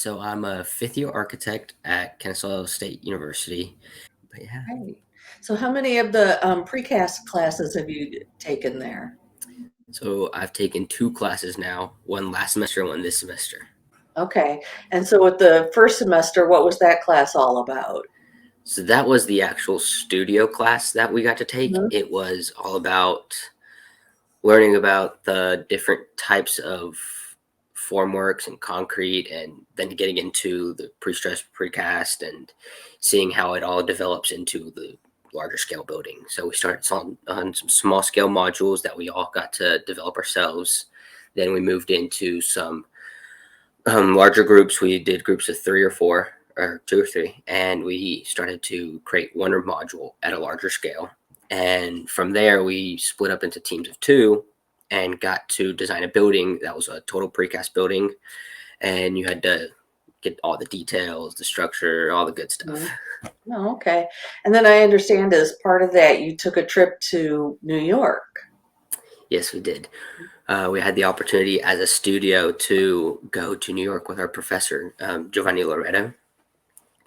So I'm a fifth year architect at Kennesaw State University. But yeah, Right. So how many of the precast classes have you taken there? so I've taken two classes now, one last semester and one this semester. Okay. And so with the first semester, what was that class all about? So that was the actual studio class that we got to take. Mhm. It was all about learning about the different types of formworks and concrete, and then getting into the pre-stressed precast and seeing how it all develops into the larger scale building. So we started on some small scale modules that we all got to develop ourselves. Then we moved into some larger groups. We did groups of three or four, or two or three, and we started to create one module at a larger scale. And from there, we split up into teams of two and got to design a building that was a total precast building. And you had to get all the details, the structure, all the good stuff. Mhm. Oh, okay. And then I understand as part of that, you took a trip to New York. Yes, we did. We had the opportunity as a studio to go to New York with our professor, Giovanni Loretto.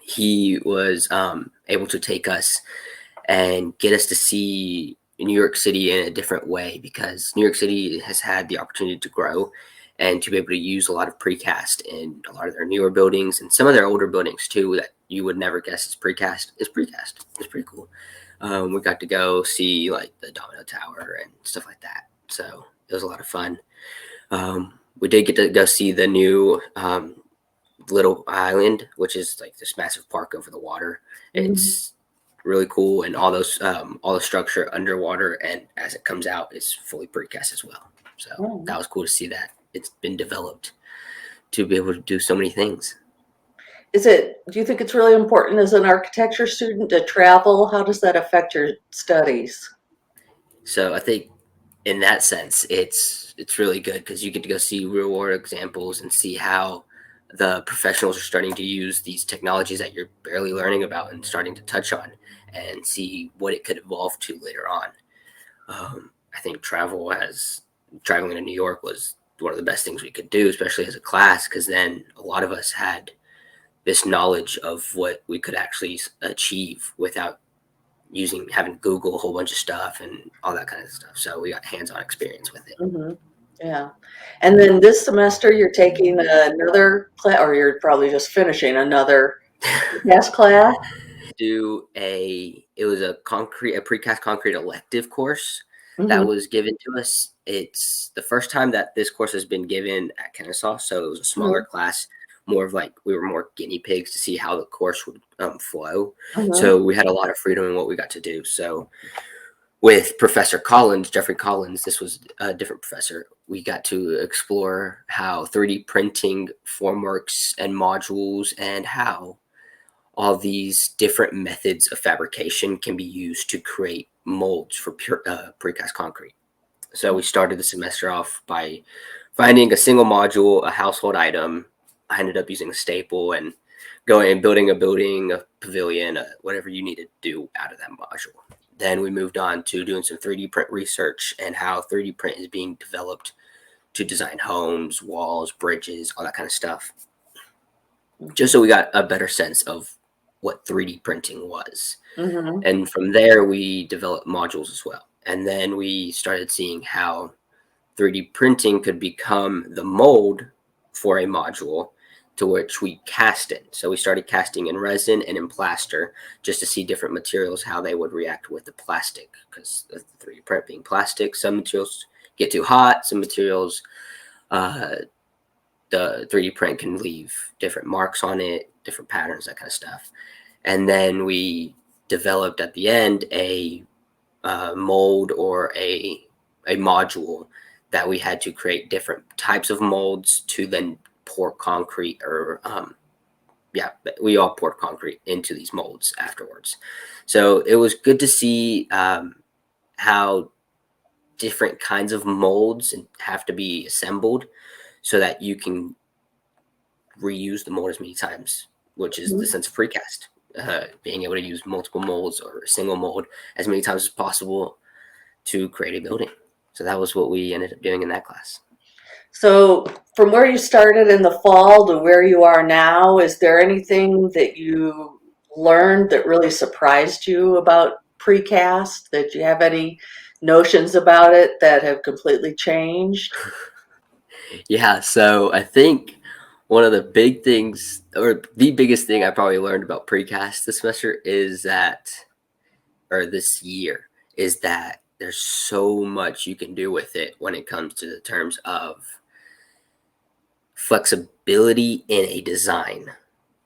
He was able to take us and get us to see New York City in a different way, because New York City has had the opportunity to grow and to be able to use a lot of precast in a lot of their newer buildings and some of their older buildings too that you would never guess is precast. Is precast. It's pretty cool. We got to go see like the Domino Tower and stuff like that. So it was a lot of fun. We did get to go see the new little island, which is like this massive park over the water. Mhm. It's really cool, and all the structure underwater, and as it comes out, it's fully precast as well. So Oh. that was cool to see that it's been developed to be able to do so many things. Do you think it's really important as an architecture student to travel? How does that affect your studies? So I think in that sense, it's really good because you get to go see real world examples and see how the professionals are starting to use these technologies that you're barely learning about and starting to touch on, and see what it could evolve to later on. I think traveling to New York was one of the best things we could do, especially as a class, because then a lot of us had this knowledge of what we could actually achieve without having to Google a whole bunch of stuff and all that kind of stuff. So we got hands-on experience with it. Hmm. Yeah. And then this semester, you're taking another class, or you're probably just finishing another precast class. It was a precast concrete elective course that Hmm. was given to us. It's the first time that this course has been given at Kennesaw, so it was a smaller Hmm. class, more of like we were more guinea pigs to see how the course would flow. Hmm. So we had a lot of freedom in what we got to do. So with Professor Collins, Jeffrey Collins, this was a different professor. We got to explore how 3D printing formworks and modules, and how all these different methods of fabrication can be used to create molds for precast concrete. So we started the semester off by finding a single module, a household item. I ended up using a staple and going and building a building, a pavilion, whatever you need to do out of that module. Then we moved on to doing some 3D print research and how 3D print is being developed to design homes, walls, bridges, all that kind of stuff, just so we got a better sense of what 3D printing was. Hmm. And from there, we developed modules as well. And then we started seeing how 3D printing could become the mold for a module to which we cast it. So we started casting in resin and in plaster just to see different materials, how they would react with the plastic. Because the 3D print being plastic, some materials get too hot, some materials uh, the 3D print can leave different marks on it, different patterns, that kind of stuff. And then we developed at the end a mold, or a module that we had to create different types of molds to then pour concrete, or yeah, we all poured concrete into these molds afterwards. So it was good to see how different kinds of molds have to be assembled so that you can reuse the mold as many times, which is the sense of precast. Being able to use multiple molds or a single mold as many times as possible to create a building. So that was what we ended up doing in that class. So from where you started in the fall to where you are now, is there anything that you learned that really surprised you about precast? That you have any notions about it that have completely changed? Yeah, so I think one of the big things, or the biggest thing I probably learned about precast this semester is that, or this year, is that there's so much you can do with it when it comes to the terms of flexibility in a design.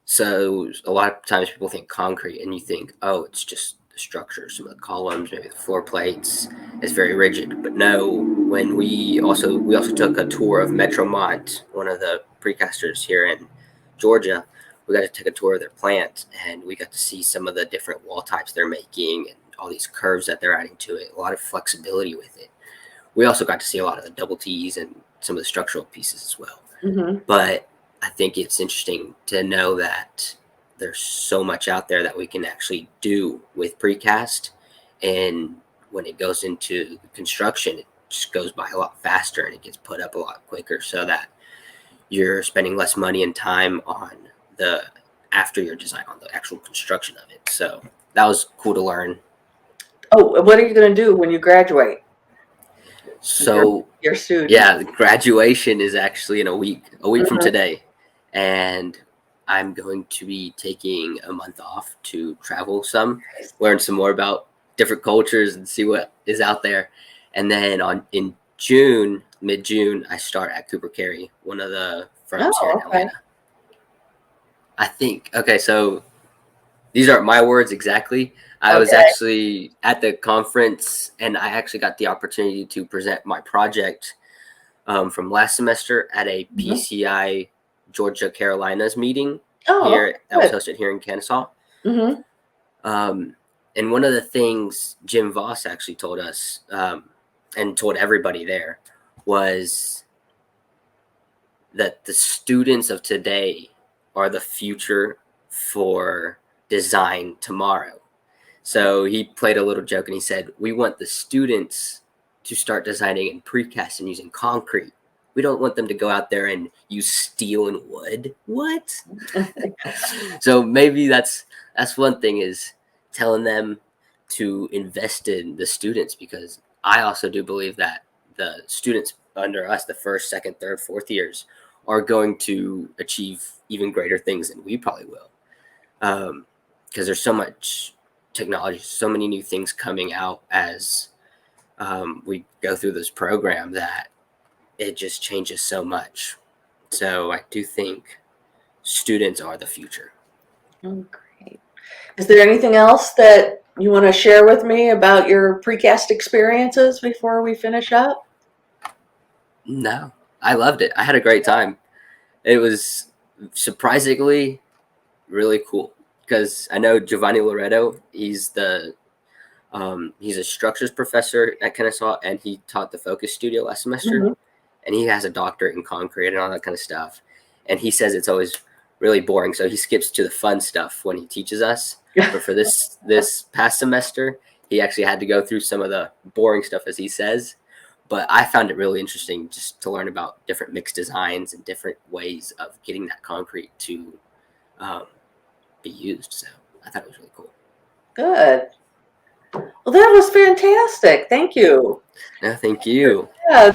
So a lot of times people think concrete and you think, oh, it's just the structure, some of the columns, maybe the floor plates. It's very rigid. But no, when we also took a tour of Metromont, one of the precasters here in Georgia. We got to take a tour of their plant and we got to see some of the different wall types they're making and all these curves that they're adding to it. A lot of flexibility with it. We also got to see a lot of the double T's and some of the structural pieces as well. Mm-hmm. But I think it's interesting to know that there's so much out there that we can actually do with precast. And when it goes into construction, it just goes by a lot faster and it gets put up a lot quicker so that you're spending less money and time on the after your design, on the actual construction of it. So that was cool to learn. Oh, what are you going to do when you graduate? So Your student. yeah, the graduation is actually in a week from Mhm. today. And I'm going to be taking a month off to travel some, learn some more about different cultures and see what is out there. And then in June, mid June, I start at Cooper Carry, one of the firms here in Oh, okay. Atlanta. I think, okay, so these aren't my words exactly. I was Okay. actually at the conference and I actually got the opportunity to present my project from last semester at a Mhm. PCI Georgia Carolinas meeting Oh, here that was okay, hosted here in Kennesaw. good. Mm-hmm. Um, and one of the things Jim Voss actually told us and told everybody there was that the students of today are the future for design tomorrow. So he played a little joke and he said, we want the students to start designing in precast and using concrete. We don't want them to go out there and use steel and wood. What? So maybe that's one thing, is telling them to invest in the students, because I also do believe that the students under us, the first, second, third, fourth years, are going to achieve even greater things than we probably will. Because there's so much technology, so many new things coming out as we go through this program, that it just changes so much. So I do think students are the future. Oh, great. Is there anything else that you want to share with me about your precast experiences before we finish up? No, I loved it. I had a great time. It was surprisingly really cool because I know Giovanni Loretto. He's a structures professor at Kennesaw, and he taught the Focus Studio last semester. Mm-hmm. And he has a doctorate in concrete and all that kind of stuff. And he says it's always really boring, so he skips to the fun stuff when he teaches us. But for this past semester, he actually had to go through some of the boring stuff, as he says. But I found it really interesting just to learn about different mixed designs and different ways of getting that concrete to um, be used. So I thought it was really cool. Good. Well, that was fantastic. Thank you. No, thank you. Yeah.